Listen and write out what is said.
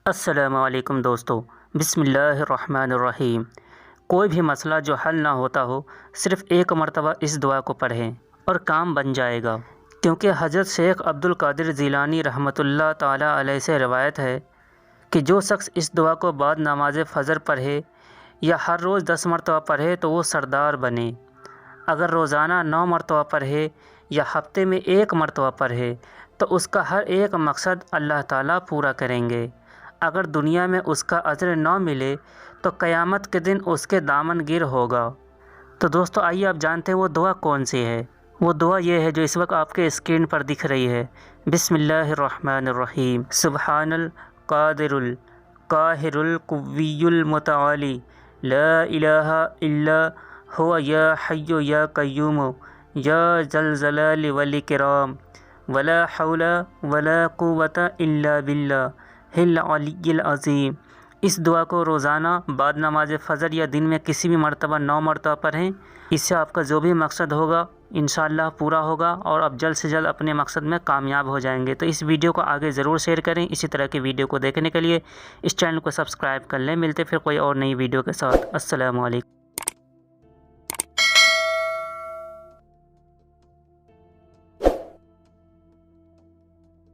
अस्सलामुअलैकुम दोस्तों, बिस्मिल्लाहिर्रहमानिर्रहीम। कोई भी मसला जो हल ना होता हो, सिर्फ़ एक मरतबा इस दुआ को पढ़ें और काम बन जाएगा। क्योंकि हज़रत शेख अब्दुल कादिर ज़ीलानी रहमतुल्लाह ताला अलैह से रवायत है कि जो शख्स इस दुआ को बाद नमाज फ़जर पढ़े या हर रोज़ 10 मरतबा पढ़े तो वो सरदार बने। अगर रोज़ाना 9 मरतबा पढ़े या हफ्ते में 1 मरतबा पढ़े तो उसका हर एक मकसद अल्लाह ताला पूरा करेंगे। अगर दुनिया में उसका अजर न मिले तो क़यामत के दिन उसके दामन गिर होगा। तो दोस्तों आइए आप जानते हैं वो दुआ कौन सी है। वो दुआ ये है जो इस वक्त आपके स्क्रीन पर दिख रही है। बिस्मिल्लाहिर्रहमानिर्रहीम। सुब्हानल कादिरुल काहिरुल कुव्वियुल मुतआली ला इलाहा इल्ला हुवा या हय्यु या क़य्यूम या ज़ल ज़लाली वल इकराम वला हौला वला कुव्वता इल्ला बिल्लाह हिल अलिय्यिल अज़ीम। इस दुआ को रोज़ाना बाद नमाज फ़जर या दिन में किसी भी मरतबा 9 मरतबा पढ़ें। इससे आपका जो भी मकसद होगा इंशाअल्लाह पूरा होगा और आप जल्द से जल्द अपने मकसद में कामयाब हो जाएंगे। तो इस वीडियो को आगे ज़रूर शेयर करें। इसी तरह की वीडियो को देखने के लिए इस चैनल को सब्सक्राइब कर लें। मिलते फिर कोई और नई वीडियो के साथ। अस्सलामु अलैकुम।